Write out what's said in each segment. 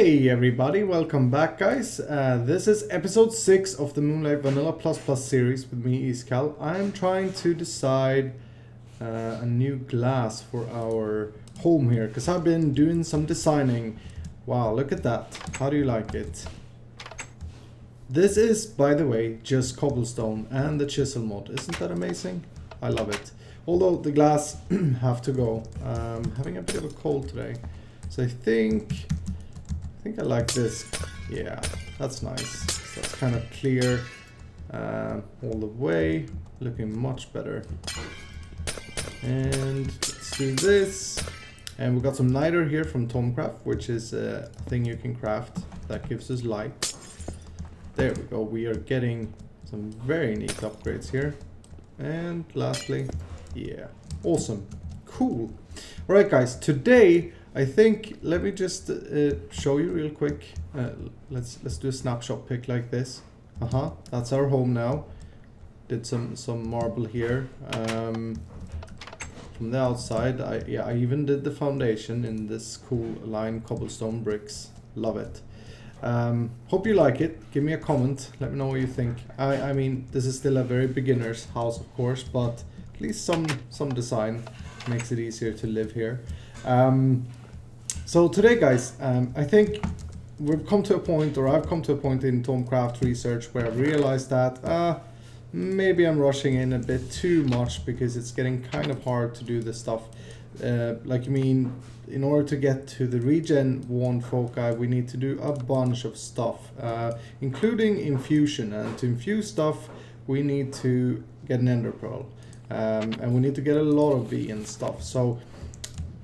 Hey everybody, welcome back guys. This is episode 6 of the Moonlite Vanilla ++ series with me, Iskal. I'm trying to decide a new glass for our home here, because I've been doing some designing. Wow, look at that. How do you like it? This is, by the way, just cobblestone and the chisel mod. Isn't that amazing? I love it. Although the glass have to go. Having a bit of a cold today. So I think I like this. Yeah, that's nice. So that's kind of clear all the way. Looking much better. And let's do this. And we got some Nether here from Thaumcraft, which is a thing you can craft that gives us light. There we go. We are getting some very neat upgrades here. And lastly, yeah, awesome, cool. All right, guys. Today, I think let me just show you real quick. Let's do a snapshot pic like this. That's our home now. Did some marble here. From the outside, I even did the foundation in this cool lined cobblestone bricks. Love it. Hope you like it. Give me a comment. Let me know what you think. I mean, this is still a very beginner's house, of course, but at least some design makes it easier to live here. So today, guys, I think we've come to a point, or I've come to a point in Thaumcraft research where I realized that maybe I'm rushing in a bit too much, because it's getting kind of hard to do this stuff. In order to get to the regen 1 foci, we need to do a bunch of stuff, including infusion. And to infuse stuff, we need to get an ender pearl, and we need to get a lot of V and stuff. So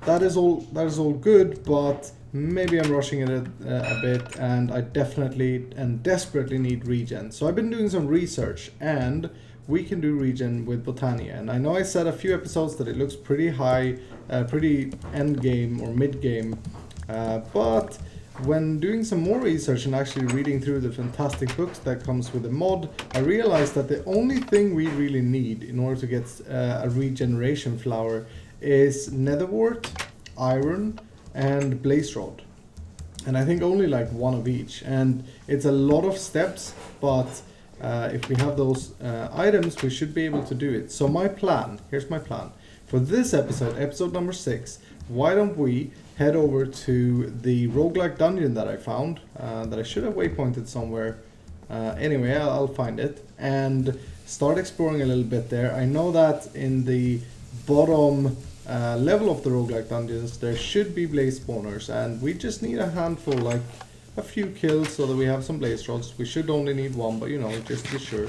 that is all good, but maybe I'm rushing it a bit, and I definitely and desperately need regen. So I've been doing some research, and we can do regen with Botania. And I know I said a few episodes that it looks pretty high, pretty end game or mid game, but when doing some more research and actually reading through the fantastic books that comes with the mod, I realized that the only thing we really need in order to get a regeneration flower is nether wart, iron, and blaze rod. And I think only like one of each. And it's a lot of steps, but if we have those items, we should be able to do it. So here's my plan. For this episode number 6, why don't we head over to the Roguelike Dungeon that I found, that I should have waypointed somewhere. Anyway, I'll find it, and start exploring a little bit there. I know that in the bottom level of the Roguelike Dungeons, there should be blaze spawners, and we just need a handful, like a few kills, so that we have some blaze rods. We should only need one, but you know, just to be sure.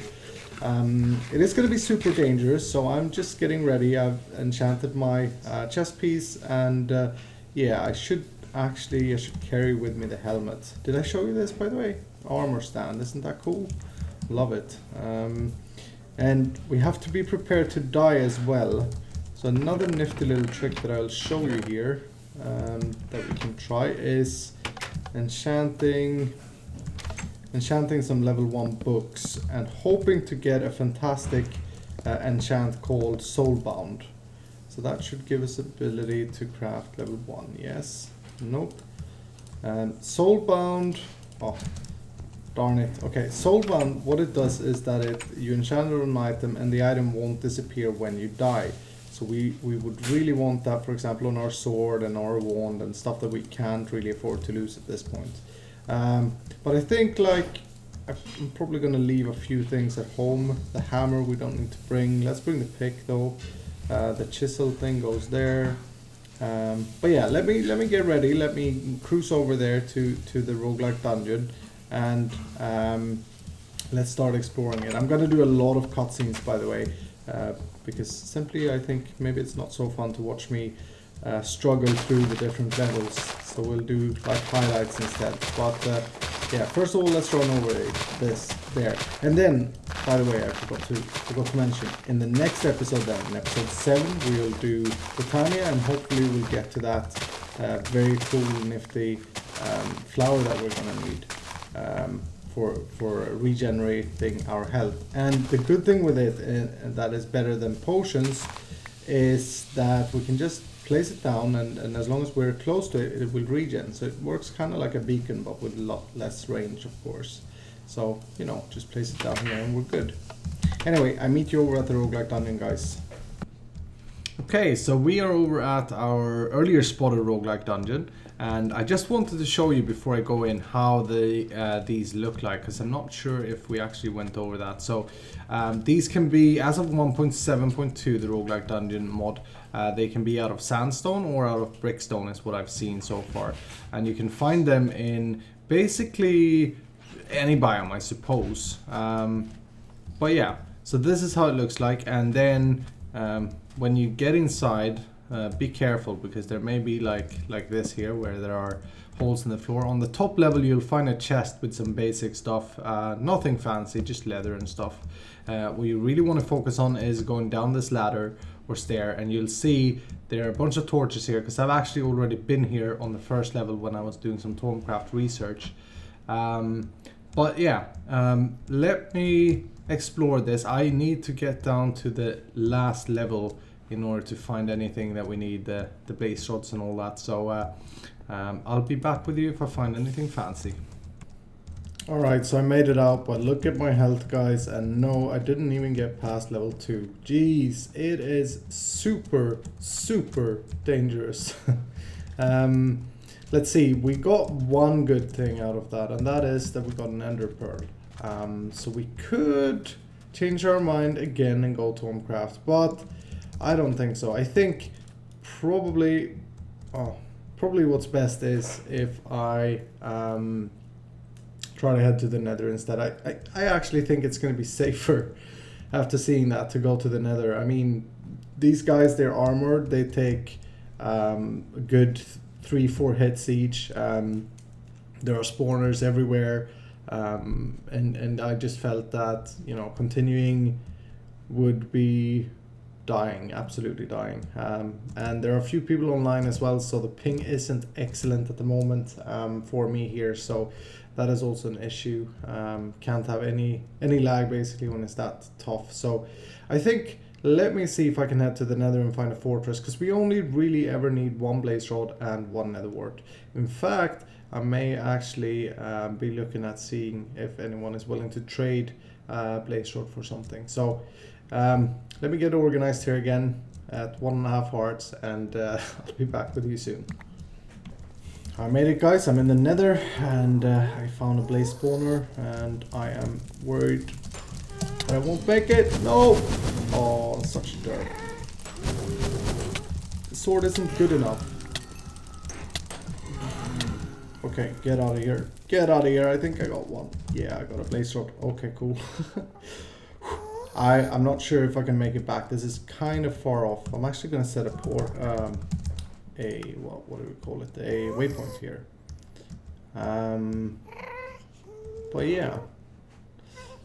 It is going to be super dangerous, so I'm just getting ready. I've enchanted my chest piece, and yeah, I should carry with me the helmet. Did I show you this, by the way? Armor stand, isn't that cool? Love it. And we have to be prepared to die as well. So another nifty little trick that I'll show you here, that we can try, is enchanting some level 1 books and hoping to get a fantastic enchant called Soulbound. So that should give us ability to craft level 1. Yes? Nope. Soulbound. Oh, darn it. Okay, Soulbound, what it does is that you enchant an item and the item won't disappear when you die. So we would really want that, for example, on our sword and our wand and stuff that we can't really afford to lose at this point. But I think, like, I'm probably going to leave a few things at home. The hammer we don't need to bring. Let's bring the pick though. The chisel thing goes there. But yeah, let me get ready. Let me cruise over there to the Roguelike Dungeon, and let's start exploring it. I'm going to do a lot of cutscenes, by the way. Because simply I think maybe it's not so fun to watch me struggle through the different levels, so we'll do like highlights instead. But yeah, first of all, let's run over this there, and then, by the way, I forgot to mention, in the next episode, then in episode 7, we'll do Botania, and hopefully we'll get to that very cool, nifty flower that we're gonna need for regenerating our health. And the good thing with it, that is better than potions, is that we can just place it down, and as long as we're close to it, it will regen. So it works kind of like a beacon, but with a lot less range, of course. So, you know, just place it down here and we're good. Anyway, I meet you over at the Roguelike Dungeon, guys. Okay, so we are over at our earlier spotted Roguelike Dungeon, and I just wanted to show you before I go in how these look like, because I'm not sure if we actually went over that. So these can be, as of 1.7.2, the Roguelike Dungeon mod, they can be out of sandstone or out of brickstone is what I've seen so far. And you can find them in basically any biome, I suppose. But yeah, so this is how it looks like, and then when you get inside, be careful, because there may be like this here where there are holes in the floor. On the top level you'll find a chest with some basic stuff, nothing fancy, just leather and stuff. What you really want to focus on is going down this ladder or stair, and you'll see there are a bunch of torches here, because I've actually already been here on the first level when I was doing some Thaumcraft research. But yeah, let me explore this. I need to get down to the last level in order to find anything that we need, the blaze rods and all that. So I'll be back with you if I find anything fancy. Alright, so I made it out, but look at my health, guys, and no, I didn't even get past level 2. Jeez, it is super, super dangerous. Let's see, we got one good thing out of that, and that is that we got an ender pearl. So we could change our mind again and go to Thaumcraft, but I don't think so. I think probably what's best is if I try to head to the Nether instead. I actually think it's going to be safer after seeing that to go to the Nether. I mean, these guys, they're armored. They take a good 3-4 hits each. There are spawners everywhere. And I just felt that, you know, continuing would be dying, absolutely dying. And there are a few people online as well, so the ping isn't excellent at the moment for me here, so that is also an issue. Can't have any lag basically when it's that tough. So I think, let me see if I can head to the Nether and find a fortress, because we only really ever need one blaze rod and one nether wart. In fact, I may actually be looking at seeing if anyone is willing to trade blaze rod for something. So let me get organized here again at 1.5 hearts, and I'll be back with you soon. I made it, guys. I'm in the Nether, and I found a blaze spawner, and I am worried that I won't make it. No! Oh, such dirt. The sword isn't good enough. Okay, get out of here. Get out of here. I think I got one. Yeah, I got a blaze rod. Okay, cool. I'm not sure if I can make it back. This is kind of far off. I'm actually going to set up what do we call it? A waypoint here. But yeah,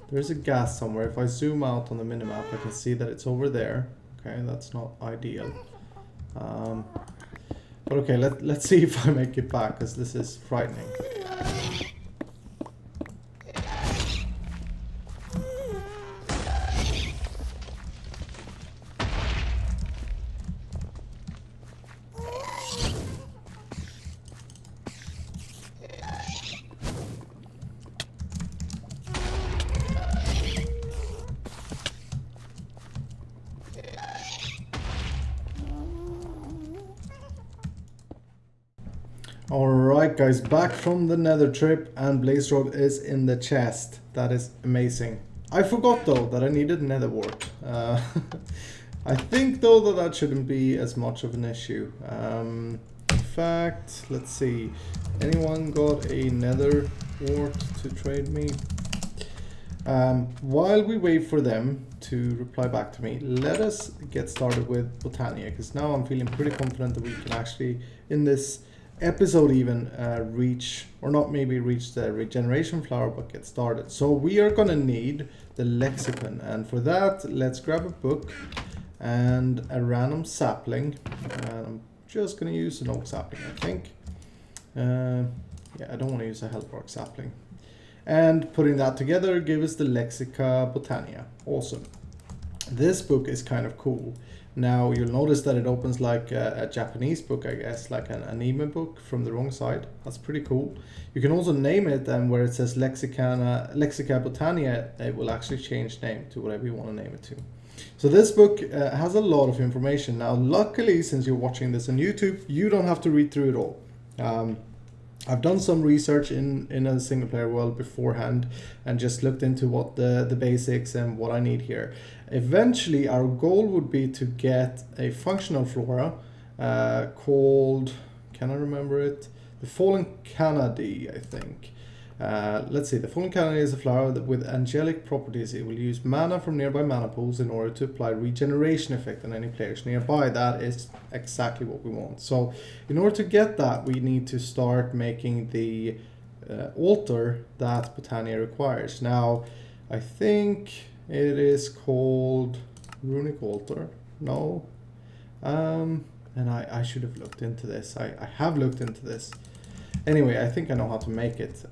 there's a gas somewhere. If I zoom out on the minimap, I can see that it's over there. Okay, that's not ideal. But okay, let's see if I make it back, because this is frightening. Alright guys, back from the Nether trip, and blaze rod is in the chest. That is amazing. I forgot though that I needed nether wart. I think though that shouldn't be as much of an issue. In fact, let's see. Anyone got a nether wart to trade me? While we wait for them to reply back to me, let us get started with Botania, because now I'm feeling pretty confident that we can actually, in this episode even, reach, or not maybe reach the regeneration flower, but get started. So we are gonna need the lexicon, and for that let's grab a book and a random sapling, and I'm just gonna use an oak sapling, I think. Yeah, I don't want to use a hellbark sapling. And putting that together give us the Lexica Botania. Awesome. This book is kind of cool. Now you'll notice that it opens like a Japanese book, I guess, like an anime book from the wrong side. That's pretty cool. You can also name it, and where it says Lexica Botania, it will actually change name to whatever you want to name it to. So this book has a lot of information. Now, luckily, since you're watching this on YouTube, you don't have to read through it all. I've done some research in a single player world beforehand and just looked into what the basics and what I need here. Eventually, our goal would be to get a functional flora called, can I remember it? The Fallen Kanade, I think. Let's see, the Fallen Kanade is a flower that with angelic properties. It will use mana from nearby mana pools in order to apply regeneration effect on any players nearby. That is exactly what we want. So in order to get that, we need to start making the altar that Botania requires. Now, I think it is called Runic Altar. No. And I should have looked into this. I have looked into this. Anyway, I think I know how to make it.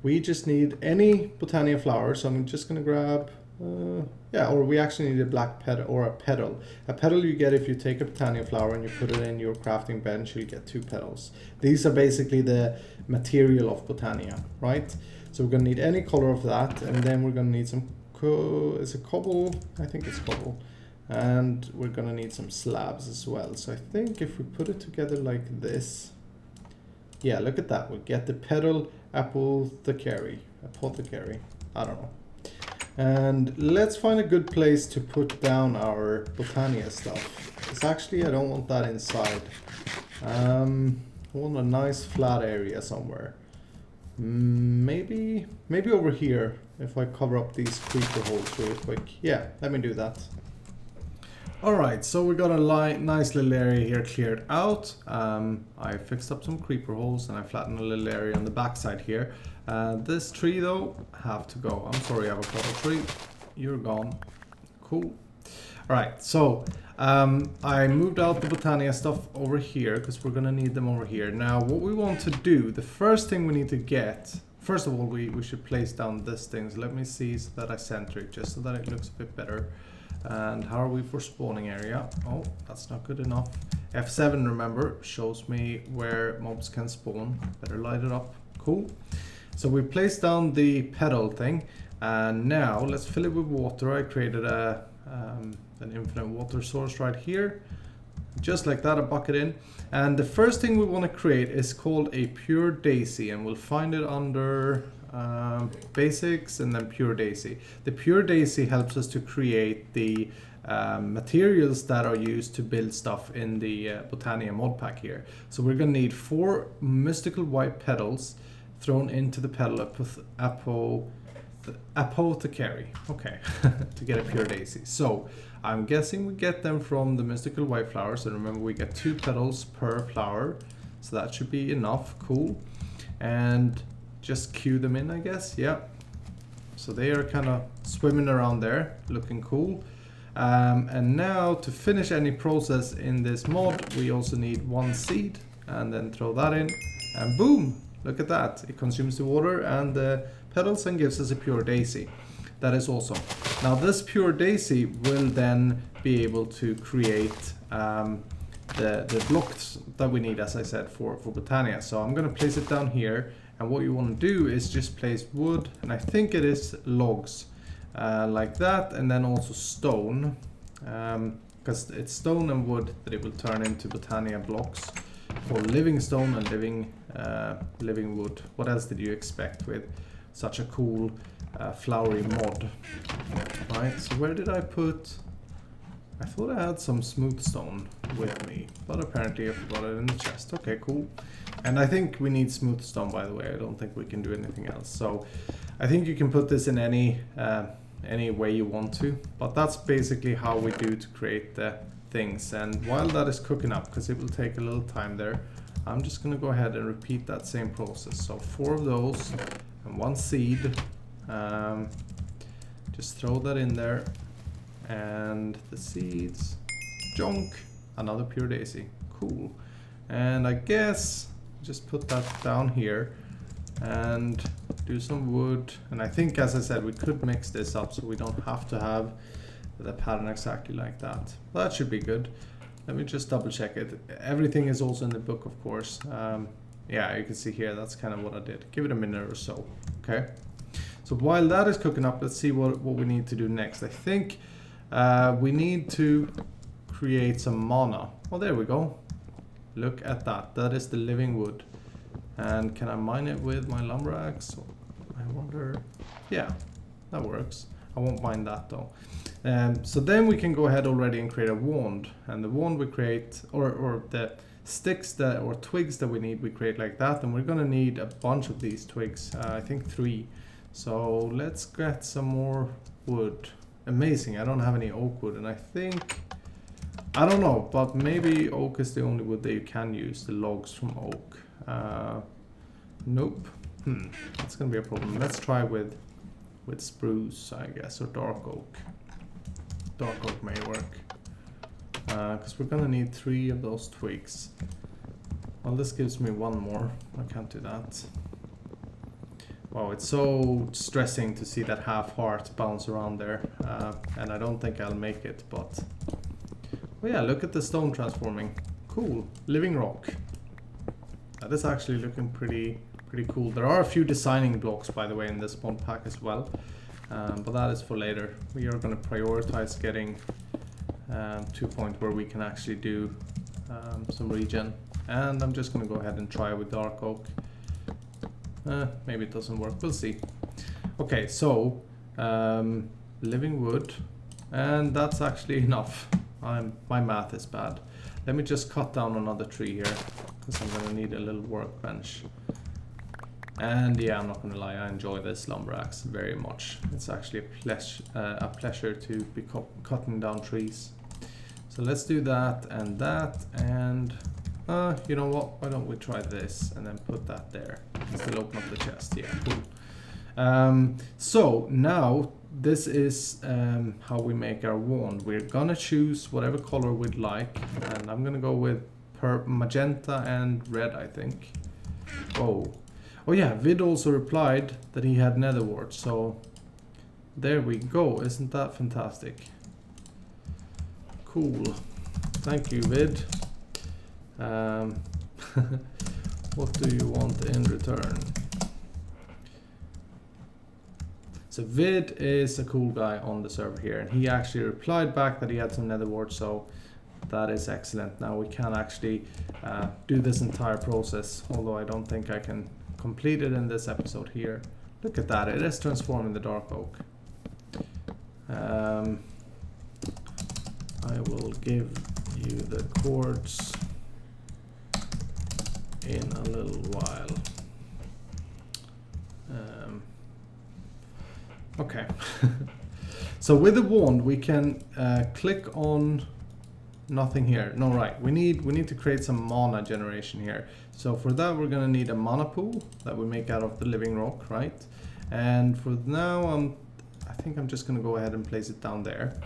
We just need any Botania flower, so I'm just going to grab... or we actually need a black petal or a petal. A petal you get if you take a Botania flower and you put it in your crafting bench, you'll get 2 petals. These are basically the material of Botania, right? So we're going to need any color of that, and then we're going to need some... is it cobble? I think it's cobble. And we're going to need some slabs as well. So I think if we put it together like this... Yeah, look at that. We'll get the petal apothecary. I don't know. And let's find a good place to put down our Botania stuff. Because actually I don't want that inside. I want a nice flat area somewhere. Maybe over here, if I cover up these creeper holes really quick. Yeah, let me do that. Alright, so we got a nice little area here cleared out. I fixed up some creeper holes and I flattened a little area on the backside here. This tree though, have to go. I'm sorry, avocado tree, you're gone. Cool. Alright, so I moved out the Botania stuff over here because we're gonna need them over here. Now what we want to do, the first thing we need to get, first of all we should place down this thing. So let me see so that I center it just so that it looks a bit better. And how are we for spawning area? Oh, that's not good enough. F7, remember, shows me where mobs can spawn. Better light it up. Cool. So we placed down the petal thing, and now let's fill it with water. I created an infinite water source right here. Just like that, a bucket in. And the first thing we want to create is called a pure daisy, and we'll find it under basics and then pure daisy. The pure daisy helps us to create the materials that are used to build stuff in the Botania mod pack here. So we're going to need 4 mystical white petals thrown into the petal apothecary. Okay, to get a pure daisy. So I'm guessing we get them from the mystical white flowers. And remember, we get 2 petals per flower, so that should be enough. Cool. And just queue them in, I guess. Yeah. So they are kind of swimming around there, looking cool. And now to finish any process in this mod, we also need 1 seed, and then throw that in, and boom! Look at that. It consumes the water and the petals and gives us a pure daisy. That is awesome. Now this pure daisy will then be able to create the blocks that we need, as I said, for Botania. So I'm going to place it down here. And what you want to do is just place wood, and I think it is logs, like that, and then also stone, because it's stone and wood that it will turn into Botania blocks, or living stone and living wood. What else did you expect with such a cool flowery mod? Right, so where did I put... I thought I had some smooth stone with me, but apparently I forgot it in the chest. Okay, cool. And I think we need smooth stone, by the way. I don't think we can do anything else. So I think you can put this in any way you want to, but that's basically how we do to create the things. And while that is cooking up, because it will take a little time there, I'm just going to go ahead and repeat that same process. So 4 of those and 1 seed. Just throw that in there. And the seeds, junk, another pure daisy, cool. And I guess just put that down here and do some wood. And I think, as I said, we could mix this up so we don't have to have with a pattern exactly like that. That should be good. Let me just double check it. Everything is also in the book, of course. Yeah, you can see here, that's kind of what I did. Give it a minute or so, okay? So while that is cooking up, let's see what we need to do next. I think we need to create some mana. Oh, there we go. Look at that. That is the living wood. And can I mine it with my lumber axe? I wonder. Yeah, that works. I won't mind that though. So then we can go ahead already and create a wand. And the wand we create, or the sticks that or twigs that we need, we create like that. And we're gonna need a bunch of these twigs. I think 3. So let's get some more wood. Amazing. I don't have any oak wood, and I think, I don't know, but maybe oak is the only wood that you can use, the logs from oak. Nope. That's gonna be a problem. Let's try with spruce, I guess, or dark oak. Dark oak may work. Because we're gonna need 3 of those twigs. Well, this gives me 1 more. I can't do that. Wow, it's so stressing to see that half heart bounce around there. And I don't think I'll make it, but... Oh yeah, look at the stone transforming. Cool. Living rock. That is actually looking pretty cool. There are a few designing blocks, by the way, in this mod pack as well. But that is for later. We are going to prioritize getting to a point where we can actually do some regen. And I'm just going to go ahead and try with dark oak. Maybe it doesn't work. We'll see. Okay, so living wood. And that's actually enough. My math is bad. Let me just cut down another tree here, because I'm going to need a little workbench. And yeah, I'm not going to lie, I enjoy this lumber axe very much. It's actually a pleasure to be cutting down trees. So let's do that, and you know what, why don't we try this and then put that there. Still open up the chest, yeah, cool. So now this is how we make our wand. We're gonna choose whatever color we'd like, and I'm gonna go with magenta and red, I think. Oh yeah, Vid also replied that he had nether wart, so there we go. Isn't that fantastic? Cool. Thank you, Vid. What do you want in return? So Vid is a cool guy on the server here, and he actually replied back that he had some nether wart, so that is excellent. Now we can actually do this entire process, although I don't think I can complete it in this episode here. Look at that, it is transforming the dark oak. I will give you the cords in a little while. Okay. So with the wand we can click on nothing here. No, right. We need to create some mana generation here. So for that we're gonna need a mana pool that we make out of the living rock, right? And for now I think I'm just gonna go ahead and place it down there.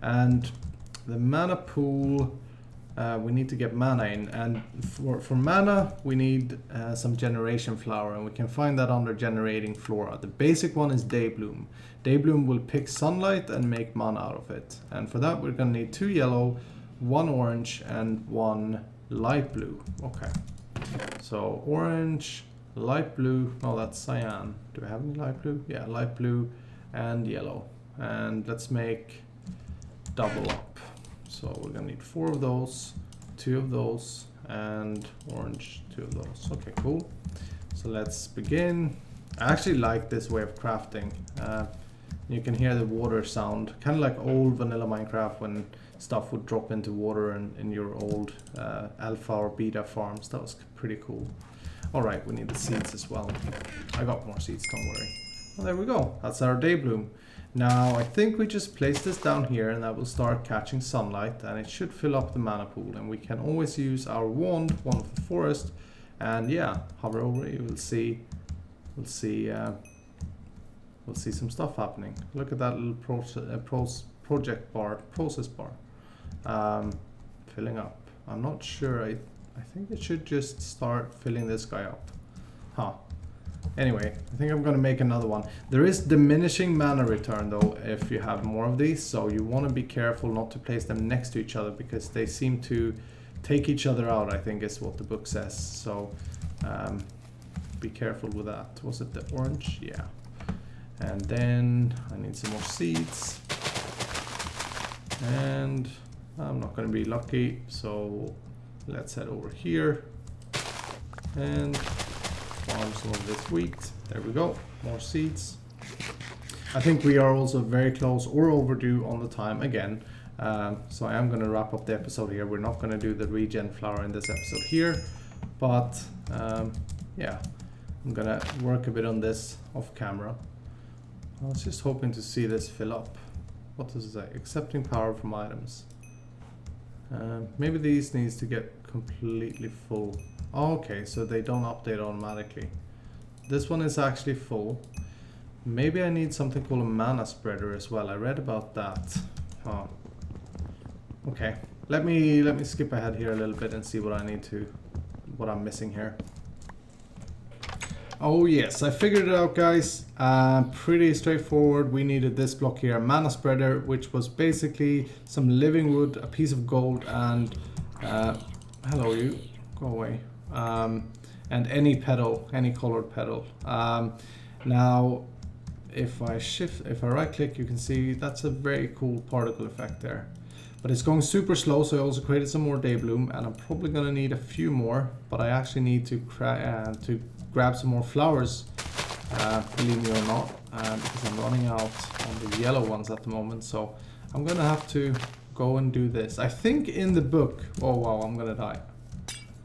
And the mana pool, we need to get mana in, and for mana we need some generation flower, and we can find that under generating flora. The basic one is Daybloom. Daybloom will pick sunlight and make mana out of it, and for that we're gonna need 2 yellow, 1 orange and 1 light blue. Okay, so orange, light blue, no, that's cyan. Do I have any light blue? Yeah, light blue and yellow, and let's make double up. So we're gonna need 4 of those, 2 of those, and orange, 2 of those. Okay, cool. So let's begin. I actually like this way of crafting. You can hear the water sound, kind of like old vanilla Minecraft when stuff would drop into water in your old alpha or beta farms. That was pretty cool. All right, we need the seeds as well. I got more seeds, don't worry. Well, there we go. That's our Daybloom. Now I think we just place this down here, and that will start catching sunlight, and it should fill up the mana pool, and we can always use our wand, Wand of the Forest, and yeah, hover over it, we'll see some stuff happening. Look at that little process bar filling up. I'm not sure, I think it should just start filling this guy up. Huh. Anyway, I think I'm gonna make another one. There is diminishing mana return though if you have more of these, so you want to be careful not to place them next to each other because they seem to take each other out, I think is what the book says. So be careful with that. Was it the orange? Yeah. And then I need some more seeds. And I'm not gonna be lucky, so let's head over here and farm some of this wheat. There we go, more seeds. I think we are also very close or overdue on the time again. So I am going to wrap up the episode here. We're not going to do the regen flower in this episode here, but yeah, I'm going to work a bit on this off camera. I was just hoping to see this fill up. What does it say? Accepting power from items. Maybe these needs to get completely full. Oh, okay, so they don't update automatically. This one is actually full. Maybe I need something called a mana spreader as well. I read about that. Huh. Okay, let me skip ahead here a little bit and see what what I'm missing here. Oh yes, I figured it out, guys. Pretty straightforward. We needed this block here, a mana spreader, which was basically some living wood, a piece of gold, and hello you, go away. And any petal, any colored petal. Now, if I right click, you can see that's a very cool particle effect there. But it's going super slow, so I also created some more day bloom, and I'm probably gonna need a few more, but I actually need to grab some more flowers, believe me or not, because I'm running out on the yellow ones at the moment, so I'm gonna have to go and do this. I think in the book, oh wow, I'm gonna die.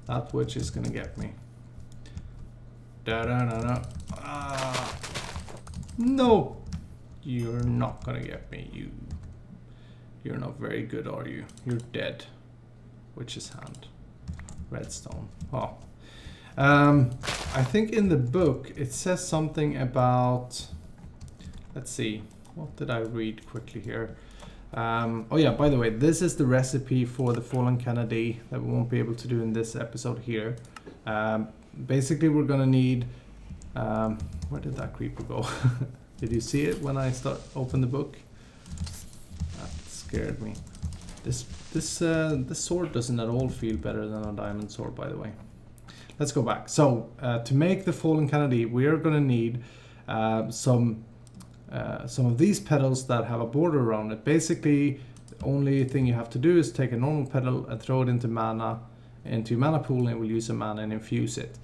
That witch is gonna get me. No, you're not gonna get me. You're not very good, are you? You're dead. Witch's hand. Redstone. Oh. I think in the book it says something about. Let's see. What did I read quickly here? Oh yeah, by the way, this is the recipe for the fallen kanade that we won't be able to do in this episode here. Basically, we're gonna need. Where did that creeper go? Did you see it when I open the book? That scared me. This sword doesn't at all feel better than a diamond sword, by the way. Let's go back. So to make the fallen kanade, we are gonna need some of these petals that have a border around it. Basically, the only thing you have to do is take a normal petal and throw it into your mana pool, and we'll use a mana and infuse it.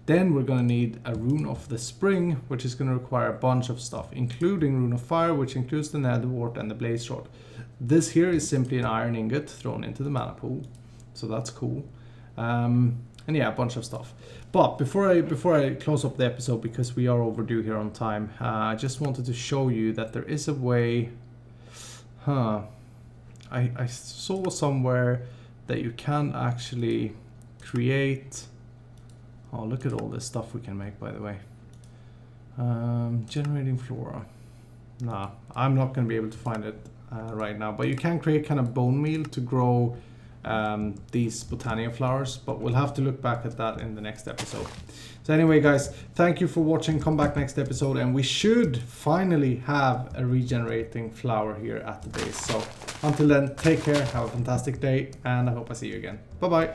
Then we're going to need a rune of the spring, which is going to require a bunch of stuff, including rune of fire, which includes the nether wart and the blaze rod. This here is simply an iron ingot thrown into the mana pool, so that's cool. And yeah, a bunch of stuff. But before I close up the episode, because we are overdue here on time, I just wanted to show you that there is a way. I saw somewhere that you can actually create. Oh, look at all this stuff we can make, by the way. Generating flora. Nah, I'm not going to be able to find it right now. But you can create kind of bone meal to grow these Botania flowers. But we'll have to look back at that in the next episode. So anyway, guys, thank you for watching. Come back next episode. And we should finally have a regenerating flower here at the base. So until then, take care. Have a fantastic day. And I hope I see you again. Bye-bye.